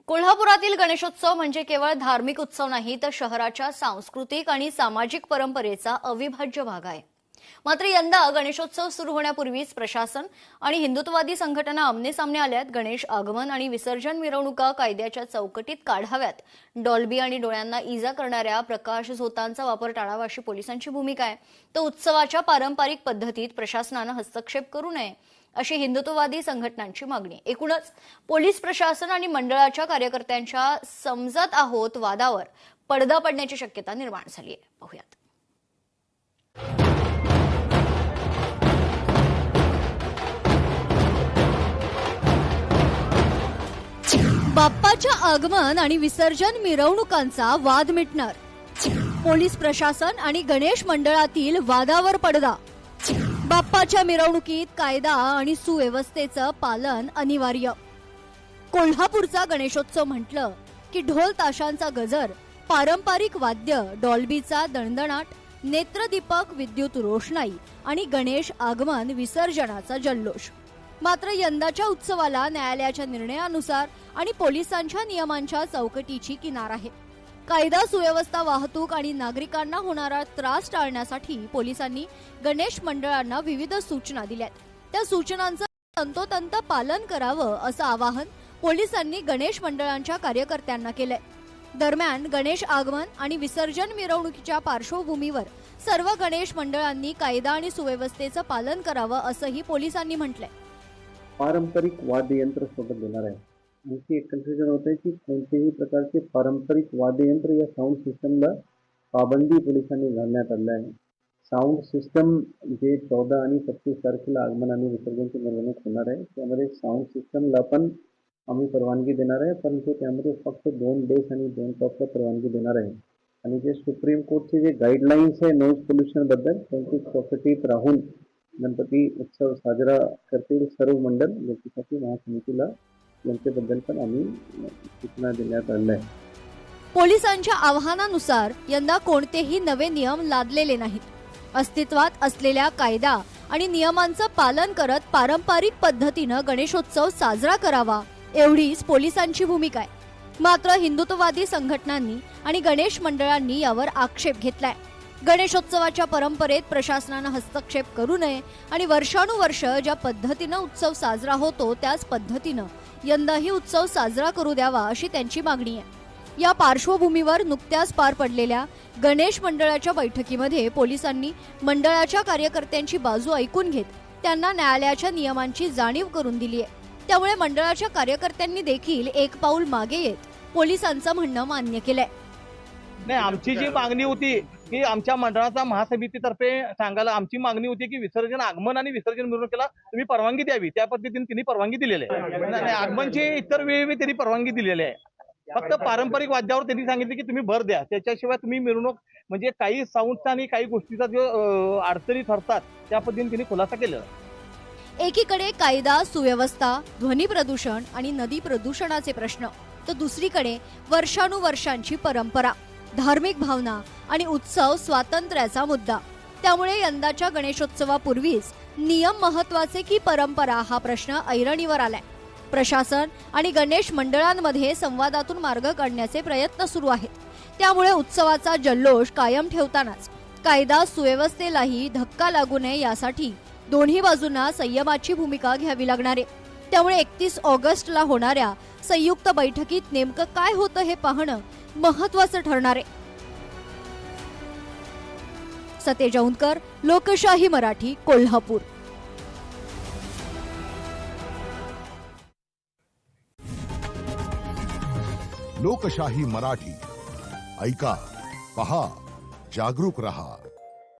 कोल्हापुरातील गणेशोत्सव म्हणजे केवळ धार्मिक उत्सव नाही तर शहराच्या सांस्कृतिक आणि सामाजिक परंपरेचा अविभाज्य भाग आहे। मात्र यंदा गणेशोत्सव सुरू होण्यापूर्वीच प्रशासन आणि हिंदुत्ववादी संघटना आमने-सामने आल्यात। गणेश आगमन आणि विसर्जन मिरवणुका कायद्याच्या चौकटीत काढाव्यात, डॉल्बी आणि डोळ्यांना इजा करणाऱ्या प्रकाश झोतांचा वापर टाळावा अशी पोलिसांची भूमिका आहे। तर उत्सवाच्या पारंपरिक पद्धतीत प्रशासनाने हस्तक्षेप करू नये अशी हिंदुत्ववादी संघटनांची मागणी। एकूणच पोलीस प्रशासन आणि मंडळाच्या कार्यकर्त्यांच्या समजत आहोत वादावर पडदा पडण्याची शक्यता निर्माण झाली आहे। पाहूयात। बाप्पाच्या आगमन आणि विसर्जन मिरवणुकांचा वाद मिटणार, पोलीस प्रशासन आणि गणेश मंडळातील वादावर पडदा। बाप्पाच्या मिरवणुकीत कायदा आणि सुव्यवस्थेचं पालन अनिवार्य। कोल्हापूरचा गणेशोत्सव म्हटलं की ढोल ताशांचा गजर, पारंपरिक वाद्य, डॉल्बीचा दणदणाट, नेत्रदीपक, विद्युत रोषणाई आणि गणेश आगमन विसर्जनाचा जल्लोष। मात्र यंदाच्या उत्सवाला न्यायालयाच्या निर्णयानुसार आणि पोलिसांच्या नियमांच्या चौकटीची किनार आहे। कायदा सुव्यवस्था, वाहतूक आणि नागरिकांना होणारा त्रास टाळण्यासाठी पोलिसांनी गणेश मंडळांना विविध सूचना दिल्यात। त्या सूचनांचं तंतोतंत पालन करावं असं आवाहन पोलिसांनी गणेश मंडळांच्या कार्यकर्त्यांना केलंय। दरम्यान गणेश आगमन आणि विसर्जन मिरवणुकीच्या पार्श्वभूमीवर सर्व गणेश मंडळांनी कायदा आणि सुव्यवस्थेचं पालन करावं असंही पोलिसांनी म्हटलंय। पारंपरिक वाद्ययंत्र सोबत देणार आहे। आणखी एक कन्फ्युजन होत आहे की कोणतेही प्रकारचे पारंपरिक वाद्ययंत्र या साऊंड सिस्टमला पाबंदी पोलिसांनी घालण्यात आली आहे। साऊंड सिस्टम जे 14 आणि 25 तारखेला आगमन आणि विसर्जनची मिरवणूक होणार आहे त्यामध्ये साऊंड सिस्टमला पण आम्ही परवानगी देणार आहे, परंतु त्यामध्ये फक्त 2 बेस आणि 2 टॉपला परवानगी देणार आहे। आणि जे सुप्रीम कोर्टचे जे गाईडलाईन्स आहे नॉइज पोल्युशन बद्दल त्यांची चौकटीत राहून गणपती उत्सव साजरा करतील सर्व मंडळ, याच्यासाठी महासमितीला यांच्याबद्दल पण आम्ही सूचना देण्यात आल्या आहे। पोलिसांच्या आवाहनानुसार यंदा कोणतेही नवे नियम लादलेले नाहीत। अस्तित्वात असलेल्या कायदा आणि नियमांचं पालन करत पारंपरिक पद्धतीनं गणेशोत्सव साजरा करावा एवढीच पोलिसांची भूमिका आहे। मात्र हिंदुत्ववादी संघटनांनी आणि गणेश मंडळांनी यावर आक्षेप घेतलाय। गणेशोत्सवाच्या परंपरेत प्रशासनाने हस्तक्षेप करू नये आणि वर्षानुवर्ष ज्या पद्धतीनं उत्सव साजरा होतो त्याच पद्धतीनं यंदाही उत्सव साजरा करू द्यावा अशी त्यांची मागणी आहे। या पार्श्वभूमीवर नुकत्याच पार पडलेल्या गणेश मंडळाच्या बैठकीमध्ये पोलिसांनी मंडळाच्या कार्यकर्त्यांची बाजू ऐकून घेत त्यांना न्यायालयाच्या नियमांची जाणीव करून दिली आहे। त्यामुळे मंडळाच्या कार्यकर्त्यांनी देखील एक पाऊल मागे येत पोलिसांचं म्हणणं मान्य केलंय। नाही, आमची जी मागणी होती की आमच्या मंडळाचा महासमितीतर्फे सांगायला आमची मागणी होती की विसर्जन आगमन आणि विसर्जन मिरवणुकीला तुम्ही परवानगी द्यावी, त्या पद्धतीने त्यांनी परवानगी दिलेली आहे। नाही, आगमनची इतर वेळी त्यांनी परवानगी दिलेली आहे। फक्त पारंपरिक वाद्यावर त्यांनी सांगितले की तुम्ही भर द्या, त्याच्याशिवाय तुम्ही मिरवणूक म्हणजे काही साऊंडचा आणि काही गोष्टीचा जो अडचणी ठरतात त्या पद्धतीने त्यांनी खुलासा केलेला आहे। एकीकडे कायदा सुव्यवस्था, ध्वनी प्रदूषण आणि नदी प्रदूषणाचे प्रश्न, तर दुसरीकडे वर्षानुवर्षांची परंपरा, धार्मिक भावना आणि उत्सव स्वातंत्र्याचा मुद्दा। त्यामुळे यंदाच्या गणेशोत्सवापूर्वीच नियम महत्वाचे की परंपरा हा प्रश्न ऐरणीवर आलाय। प्रशासन आणि गणेश मंडळांमध्ये संवादातून मार्ग काढण्याचे प्रयत्न सुरू आहेत। त्यामुळे उत्सवाचा जल्लोष कायम ठेवतानाच कायदा सुव्यवस्थेलाही धक्का लागू नये यासाठी दोन्ही बाजूंना संयमाची भूमिका घ्यावी लागणार आहे। त्यामुळे 31 ऑगस्टला होणाऱ्या संयुक्त बैठकीत नेमकं काय होतं हे पाहणं महत्वाचं ठरणार आहे। सतेज औंधकर, लोकशाही मराठी, कोल्हापूर। लोकशाही मराठी, ऐका, पहा, जागरूक रहा।